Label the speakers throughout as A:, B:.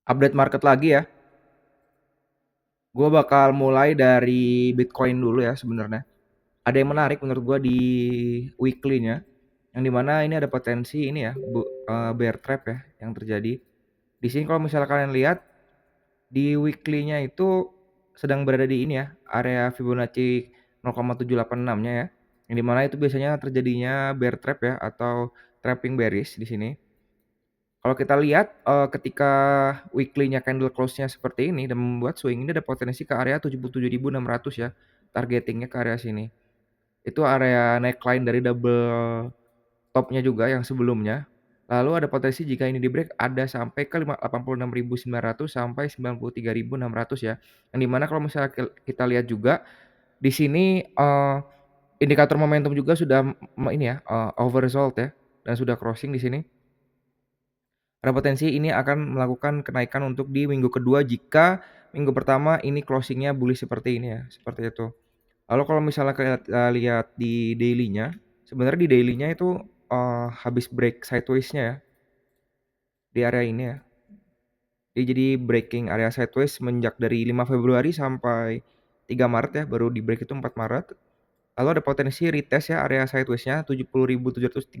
A: Update market lagi ya. Gue bakal mulai dari Bitcoin dulu ya sebenarnya. Ada yang menarik menurut gue di weekly-nya, yang dimana ini ada potensi ini ya, bear trap ya yang terjadi. Di sini kalau misalnya kalian lihat di weekly-nya itu sedang berada di ini ya, area Fibonacci 0,786-nya ya. Yang dimana itu biasanya terjadinya bear trap ya atau trapping bearish di sini. Kalau kita lihat, ketika weekly-nya candle close-nya seperti ini dan membuat swing, ini ada potensi ke area 77.600 ya, targeting-nya ke area sini. Itu area neckline dari double top-nya juga yang sebelumnya. Lalu ada potensi jika ini di-break ada sampai ke 86.900 sampai 93.600 ya. Yang dimana kalau misalnya kita lihat juga di sini, indikator momentum juga sudah ini ya, oversold ya dan sudah crossing di sini. Ada potensi ini akan melakukan kenaikan untuk di minggu kedua jika minggu pertama ini closing-nya bullish seperti ini ya, seperti itu. Lalu kalau misalnya lihat di daily-nya, sebenarnya di daily-nya itu, habis break sideways-nya ya, di area ini ya. Dia jadi breaking area sideways semenjak dari 5 Februari sampai 3 Maret ya, baru di-break itu 4 Maret. Lalu ada potensi retest ya area sideways-nya 70.730.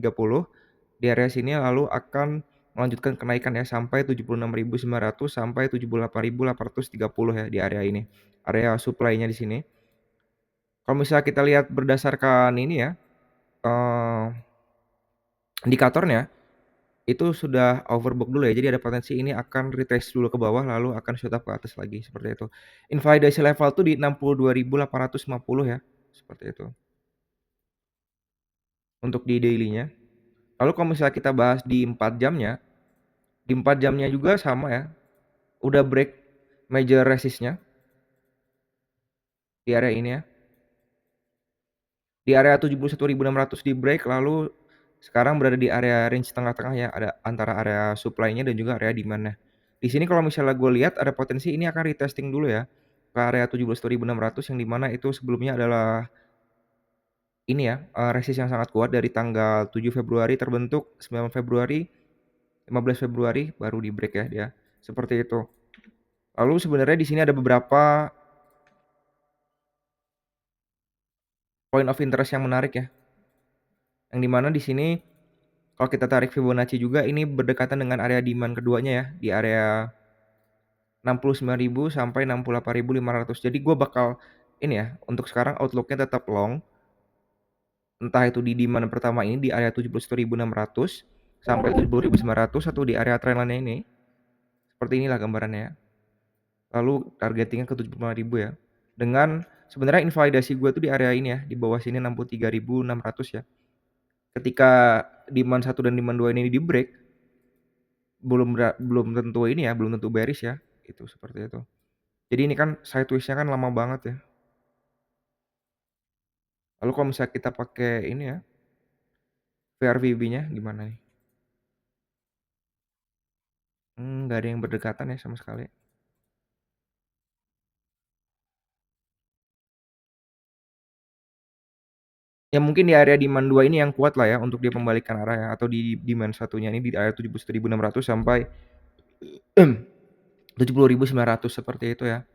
A: Di area sini lalu akan melanjutkan kenaikan ya sampai 76.900 sampai 78.830 ya di area ini. Area supply-nya di sini. Kalau misalnya kita lihat berdasarkan ini ya, eee, indikatornya itu sudah overbook dulu ya. Jadi ada potensi ini akan retest dulu ke bawah lalu akan shot up ke atas lagi seperti itu. Invalidasi level tuh di 62.850 ya, seperti itu. Untuk di daily-nya. Lalu kalau misalnya kita bahas di 4 jamnya, di 4 jamnya juga sama ya. Udah break major resistnya di area ini ya. Di area 71.600 di break lalu sekarang berada di area range tengah-tengah ya, ada antara area supply-nya dan juga area demand-nya. Di sini kalau misalnya gue lihat ada potensi ini akan retesting dulu ya ke area 17.600 yang dimana itu sebelumnya adalah ini ya, resist yang sangat kuat dari tanggal 7 Februari terbentuk, 9 Februari, 15 Februari baru di break ya dia, seperti itu. Lalu sebenarnya di sini ada beberapa point of interest yang menarik ya, yang dimana di sini kalau kita tarik Fibonacci juga ini berdekatan dengan area demand keduanya ya, di area 69.000 sampai 68.500. Jadi gue bakal ini ya, untuk sekarang outlook-nya tetap long. Entah itu di demand pertama ini di area 71.600 sampai 70.900 atau di area trendline-nya ini. Seperti inilah gambarannya ya. Lalu targetingnya ke 75.000 ya. Dengan sebenarnya invalidasi gue tuh di area ini ya, di bawah sini 63.600 ya. Ketika demand 1 dan demand 2 ini di break, belum tentu ini ya, belum tentu bearish ya, itu seperti itu. Jadi ini kan sideways-nya kan lama banget ya. Lalu kalau misalnya kita pakai ini ya, VRVB-nya gimana nih? Nggak ada yang berdekatan ya sama sekali. Ya mungkin di area demand 2 ini yang kuat lah ya untuk dia pembalikan arah ya, atau di demand satunya ini di area 71.600 sampai 70.900 seperti itu ya.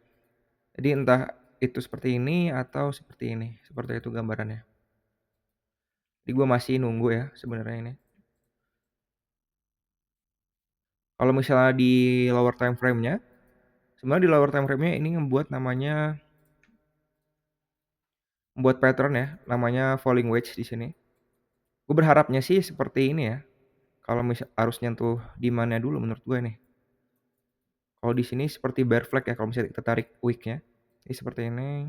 A: Jadi entah itu seperti ini atau seperti ini, seperti itu gambarannya. Jadi gue masih nunggu ya sebenarnya ini. Kalau misalnya di lower time frame-nya, sebenarnya di lower time frame-nya ini membuat pattern ya, namanya falling wedge di sini. Gue berharapnya sih seperti ini ya. Kalau harus nyentuh demand-nya dulu menurut gue nih. Kalau di sini seperti bear flag ya kalau misalnya kita tarik wick-nya. Ini seperti ini.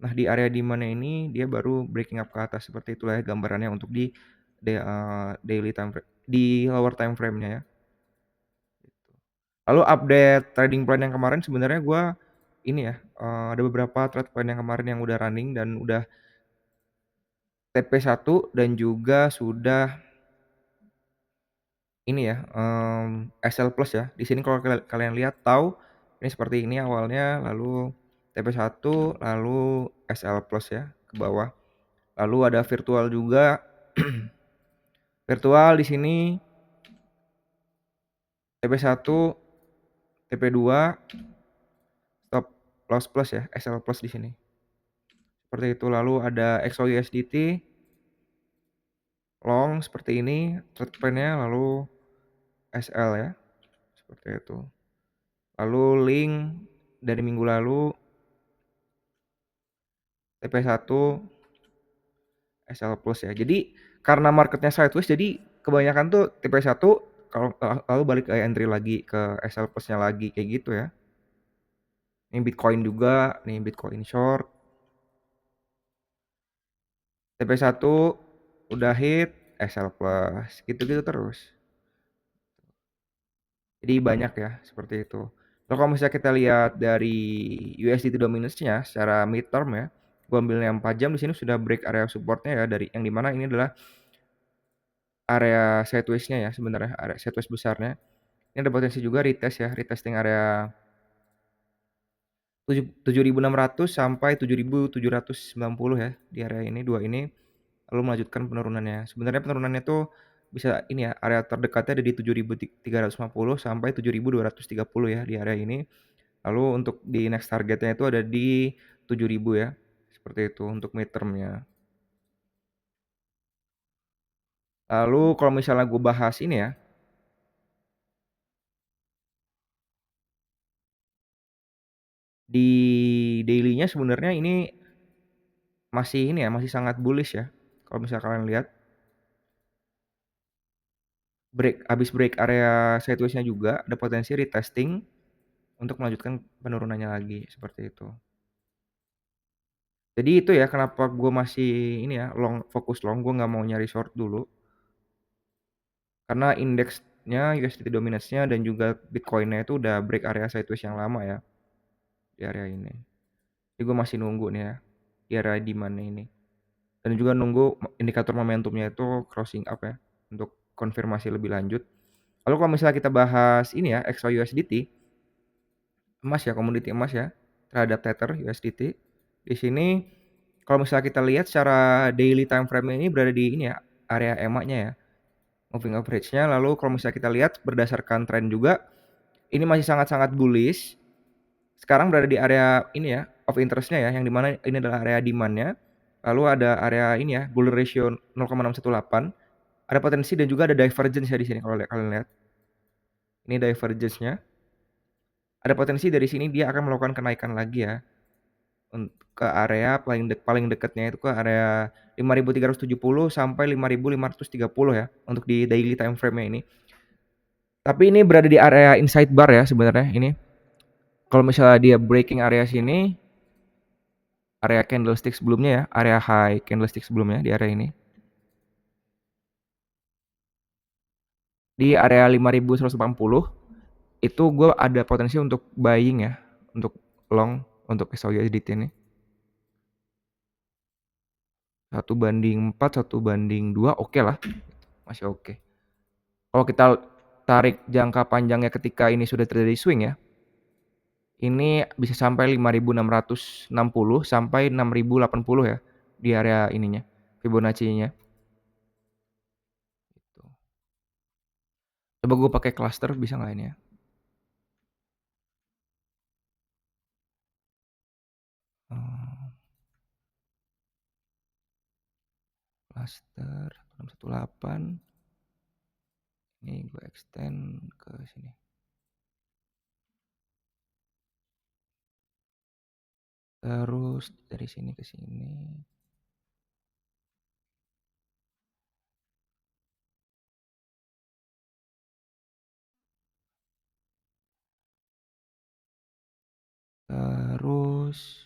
A: Nah, di area demand-nya ini dia baru breaking up ke atas seperti itulah ya gambarannya untuk di daily time frame, di lower time frame-nya ya. Lalu update trading plan yang kemarin sebenarnya gue ini ya, ada beberapa trade plan yang kemarin yang udah running dan udah TP1 dan juga sudah ini ya, SL plus ya. Di sini kalau kalian lihat tahu ini seperti ini awalnya, lalu TP1, lalu SL plus ya ke bawah. Lalu ada virtual juga. Virtual di sini TP1 TP2 stop loss plus ya, SL plus di sini. Seperti itu. Lalu ada XOUSDT long seperti ini trade plan-nya, lalu SL ya. Seperti itu. Lalu link dari minggu lalu TP1 SL plus ya. Jadi karena marketnya sideways, jadi kebanyakan tuh TP1 kalau lalu balik ke entry lagi ke SL plusnya lagi kayak gitu ya. Ini Bitcoin juga, nih Bitcoin short. TP1 udah hit SL plus, gitu-gitu terus. Jadi banyak ya seperti itu. Kalau misalnya kita lihat dari USDT dominance-nya secara midterm ya, gua ambil yang 4 jam di sini sudah break area supportnya ya, dari yang dimana ini adalah area sideways-nya ya sebenarnya, area sideways besarnya. Ini ada potensi juga retest ya, retesting area 7.600 sampai 7.790 ya di area ini, dua ini, lalu melanjutkan penurunannya. Sebenarnya penurunannya tuh bisa ini ya, area terdekatnya ada di 7.350 sampai 7.230 ya di area ini. Lalu untuk di next targetnya itu ada di 7.000 ya. Seperti itu untuk midterm-nya. Lalu kalau misalnya gue bahas ini ya, di daily-nya sebenarnya ini masih ini ya, masih sangat bullish ya. Kalau misalnya kalian lihat habis break area sideways-nya juga ada potensi retesting untuk melanjutkan penurunannya lagi seperti itu. Jadi itu ya kenapa gue masih ini ya fokus long, gue nggak mau nyari short dulu karena indeksnya USDT dominance-nya dan juga Bitcoin-nya itu udah break area sideways yang lama ya di area ini. Jadi gue masih nunggu nih ya di area demand ini, dan juga nunggu indikator momentumnya itu crossing up ya untuk konfirmasi lebih lanjut. Lalu kalau misalnya kita bahas ini ya XAUSDT, emas ya, komoditi emas ya, terhadap Tether USDT. Di sini kalau misalnya kita lihat secara daily time frame ini berada di ini ya, area EMA-nya ya, moving average-nya. Lalu kalau misalnya kita lihat berdasarkan tren juga, ini masih sangat-sangat bullish. Sekarang berada di area ini ya, of interest-nya ya, yang dimana ini adalah area demand-nya. Lalu ada area ini ya, bull ratio 0,618. Ada potensi dan juga ada divergence ya di sini kalau kalian lihat. Ini divergence-nya. Ada potensi dari sini dia akan melakukan kenaikan lagi ya. Ke area paling dekatnya itu ke area 5.370 sampai 5.530 ya untuk di daily time frame-nya ini. Tapi ini berada di area inside bar ya sebenarnya ini. Kalau misalnya dia breaking area sini, area candlestick sebelumnya ya, area high candlestick sebelumnya di area ini. Di area 5.180 itu gue ada potensi untuk buying ya, untuk long untuk XAUSDT ini. 1/4, 1/2 oke lah. Masih oke. Kalau kita tarik jangka panjangnya ketika ini sudah terjadi swing ya, ini bisa sampai 5.660 sampai 6.080 ya di area ininya, Fibonacci-nya. Gitu. Coba gue pakai cluster bisa nggak ini ya? Cluster 618. Ini gue extend ke sini. Terus dari sini ke sini. Terus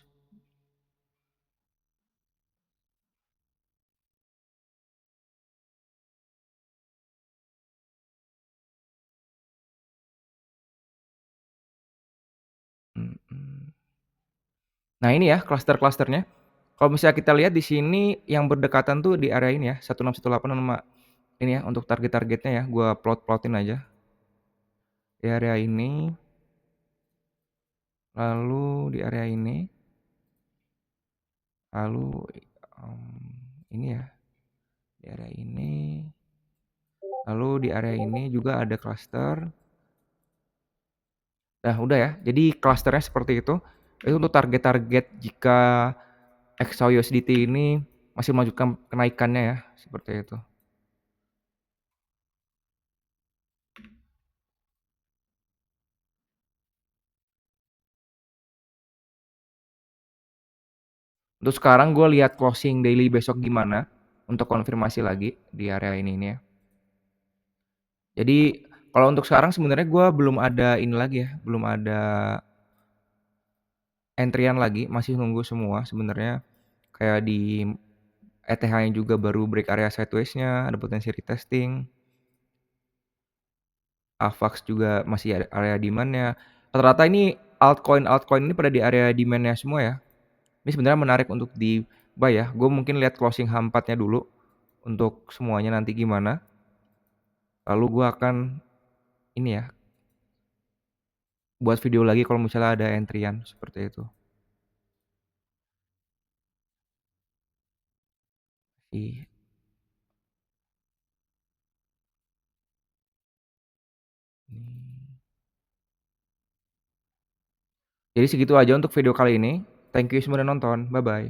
A: nah ini ya cluster-clusternya. Kalau misalnya kita lihat di sini yang berdekatan tuh di area ini ya, 1618 sama ini ya untuk target-targetnya ya, gua plot-plotin aja. Di area ini, lalu di area ini, lalu ini ya, di area ini, lalu di area ini juga ada cluster. Nah udah ya, jadi klasternya seperti itu. Itu untuk target-target jika XAUSDT ini masih melanjutkan kenaikannya ya, seperti itu. Untuk sekarang gue lihat closing daily besok gimana untuk konfirmasi lagi di area ini ya. Jadi kalau untuk sekarang sebenarnya gue belum ada ini lagi ya, belum ada entrian lagi, masih nunggu semua sebenarnya. Kayak di ETH-nya juga baru break area sideways-nya, ada potensi retesting. AVAX juga masih ada area demand-nya. Rata-rata ini altcoin ini pada di area demand-nya semua ya. Ini sebenarnya menarik untuk di buy ya. Gue mungkin lihat closing H4-nya dulu untuk semuanya nanti gimana. Lalu gue akan ini ya, buat video lagi kalau misalnya ada entrian seperti itu. Iya. Jadi segitu aja untuk video kali ini. Thank you semua udah nonton. Bye bye.